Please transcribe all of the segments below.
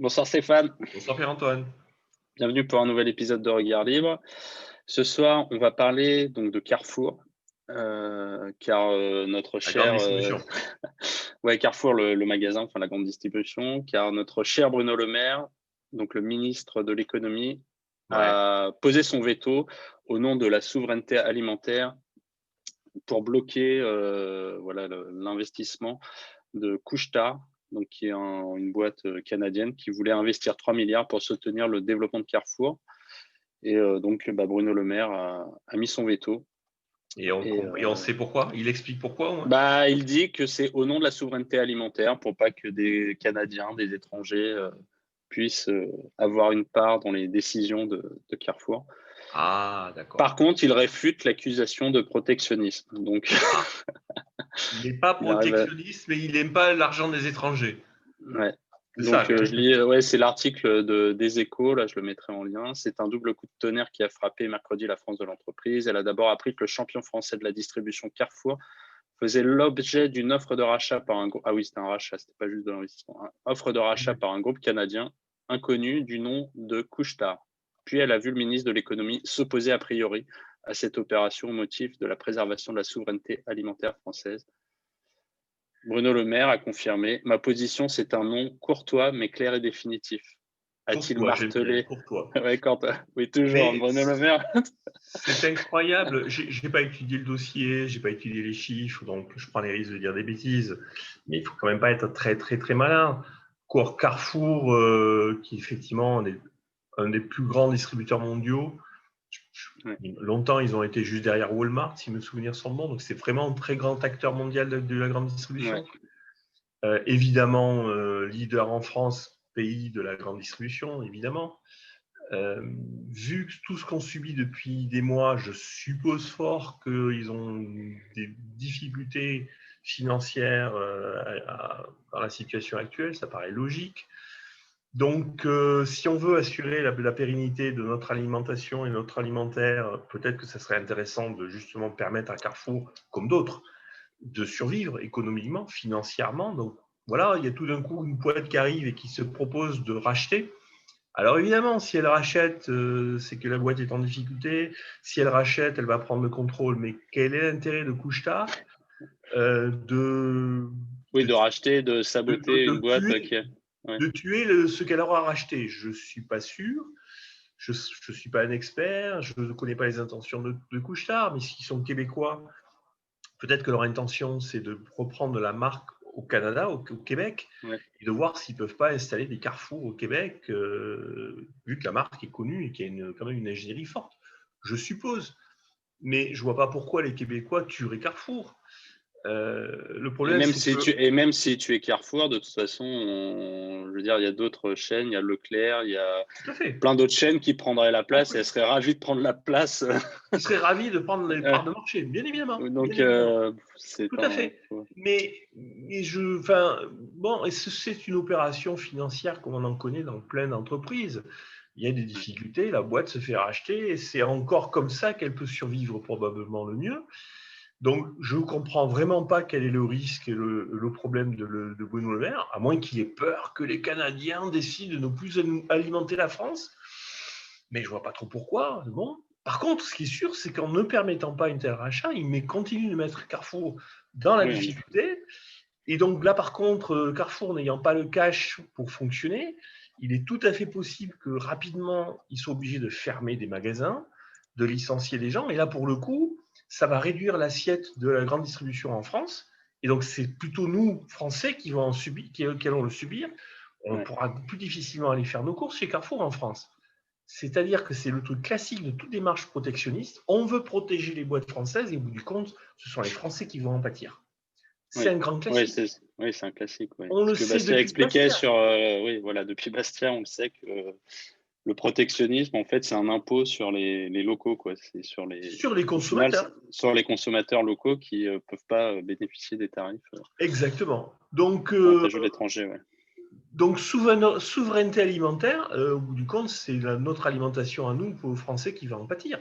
Bonsoir Stéphane, Bonsoir Pierre-Antoine. bienvenue pour un nouvel épisode de Regard Libre. Ce soir, on va parler donc de Carrefour, car notre La grande cher distribution. ouais, Carrefour, le magasin, enfin la grande distribution, car notre cher Bruno Le Maire, donc le ministre de l'économie, Ouais. a posé son veto au nom de la souveraineté alimentaire pour bloquer voilà, l'investissement de Couche-Tard, donc qui est une boîte canadienne qui voulait investir 3 milliards pour soutenir le développement de Carrefour. Et donc, Bruno Le Maire a mis son veto. Et on sait pourquoi. Il explique pourquoi au moins. Il dit que c'est au nom de la souveraineté alimentaire pour pas que des Canadiens, des étrangers puissent avoir une part dans les décisions de Carrefour. Ah, d'accord. Par contre, il réfute l'accusation de protectionnisme. Donc, Il n'est pas protectionniste, mais il n'aime pas l'argent des étrangers. ouais. C'est Donc, ça. je lis, c'est l'article des Échos, là, je le mettrai en lien. C'est un double coup de tonnerre qui a frappé mercredi la France de l'entreprise. Elle a d'abord appris que le champion français de la distribution Carrefour faisait l'objet d'une offre de rachat par un groupe. Ah oui, c'était un rachat, c'était pas juste de l'investissement. Offre de rachat par un groupe canadien inconnu du nom de Couche-Tard. Puis elle a vu le ministre de l'économie s'opposer a priori à cette opération au motif de la préservation de la souveraineté alimentaire française. Bruno Le Maire a confirmé « Ma position, c'est un non courtois mais clair et définitif », a-t-il martelé. Courtois. Ouais, oui, toujours, Mais Bruno Le Maire. c'est incroyable. Je n'ai pas étudié le dossier, je n'ai pas étudié les chiffres, donc je prends les risques de dire des bêtises. Mais il ne faut quand même pas être très, très, très malin. Carrefour, qui est effectivement un des plus grands distributeurs mondiaux, Ouais. longtemps, ils ont été juste derrière Walmart, si mes souvenirs sont bons. Donc, c'est vraiment un très grand acteur mondial de la grande distribution. Ouais. Évidemment, leader en France, pays de la grande distribution, évidemment. Vu tout ce qu'on subit depuis des mois, je suppose fort qu'ils ont des difficultés financières dans la situation actuelle. Ça paraît logique. Donc, si on veut assurer la pérennité de notre alimentation et notre alimentaire, peut-être que ça serait intéressant de justement permettre à Carrefour, comme d'autres, de survivre économiquement, financièrement. Donc, voilà, il y a tout d'un coup une boîte qui arrive et qui se propose de racheter. Alors, évidemment, si elle rachète, c'est que la boîte est en difficulté. Si elle rachète, elle va prendre le contrôle. Mais quel est l'intérêt de Couche-Tard de racheter, de saboter une boîte qui est… Ouais. De tuer ce qu'elle aura racheté. Je ne suis pas sûr. Je ne suis pas un expert. Je ne connais pas les intentions de Couche-Tard, mais s'ils sont québécois, peut-être que leur intention, c'est de reprendre la marque au Canada, au Québec, et de voir s'ils ne peuvent pas installer des carrefours au Québec, vu que la marque est connue et qu'il y a quand même une ingénierie forte. Je suppose. Mais je ne vois pas pourquoi les Québécois tueraient Carrefour. Le problème, et même si tu es Carrefour, de toute façon, je veux dire, il y a d'autres chaînes, il y a Leclerc, il y a plein d'autres chaînes qui prendraient la place et elles seraient ravies de prendre la place. Ils seraient ravis de prendre les parts de marché, bien évidemment. Donc, bien évidemment. c'est tout à fait. Mais c'est une opération financière comme on en connaît dans plein d'entreprises. Il y a des difficultés, la boîte se fait racheter et c'est encore comme ça qu'elle peut survivre probablement le mieux. Donc, je ne comprends vraiment pas quel est le risque et le problème de Bruno Le Maire, à moins qu'il ait peur que les Canadiens décident de ne plus alimenter la France. Mais je ne vois pas trop pourquoi. Bon. Par contre, ce qui est sûr, c'est qu'en ne permettant pas une telle rachat, il continue de mettre Carrefour dans la difficulté. Et donc là, par contre, Carrefour n'ayant pas le cash pour fonctionner, il est tout à fait possible que rapidement, ils soient obligés de fermer des magasins, de licencier des gens. Et là, pour le coup, ça va réduire l'assiette de la grande distribution en France. Et donc, c'est plutôt nous, Français, qui allons le subir. On pourra plus difficilement aller faire nos courses chez Carrefour en France. C'est-à-dire que c'est le truc classique de toute démarche protectionniste. On veut protéger les boîtes françaises et au bout du compte, ce sont les Français qui vont en pâtir. C'est un grand classique. Oui, c'est un classique. On le sait depuis Bastia. Depuis Bastia, on le sait que le protectionnisme, en fait, c'est un impôt sur les locaux, quoi. C'est sur les consommateurs. Sur les consommateurs locaux qui ne peuvent pas bénéficier des tarifs. Exactement. Donc, avantageux de l'étranger, Donc, souveraineté alimentaire, au bout du compte, c'est notre alimentation à nous, aux Français, qui va en pâtir.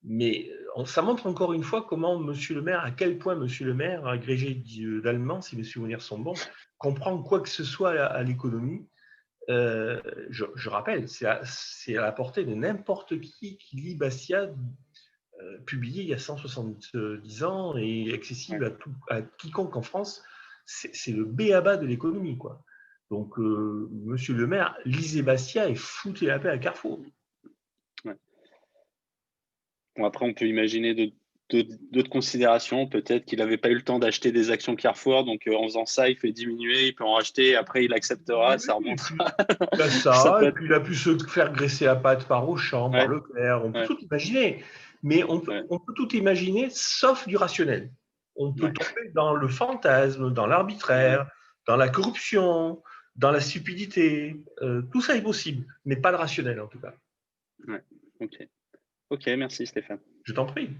Mais ça montre encore une fois à quel point M. Le Maire, agrégé d'allemand, si mes souvenirs sont bons, comprend quoi que ce soit à l'économie. Je rappelle, c'est à la portée de n'importe qui lit Bastia, publié il y a 170 ans et accessible à quiconque en France. C'est le b.a.-ba de l'économie, quoi. Donc, monsieur le maire, lisez Bastia et foutez la paix à Carrefour. Ouais. Bon, après, on peut imaginer d'autres considérations. Peut-être qu'il n'avait pas eu le temps d'acheter des actions Carrefour, donc en faisant ça, il fait diminuer, il peut en racheter, après il acceptera, ça remontera. Il a ça, et puis il a pu se faire graisser la patte par Auchan, par Leclerc, on peut tout imaginer. Mais on peut tout imaginer, sauf du rationnel. On peut tomber dans le fantasme, dans l'arbitraire, dans la corruption, dans la stupidité. Tout ça est possible, mais pas le rationnel en tout cas. Ok, merci Stéphane. Je t'en prie.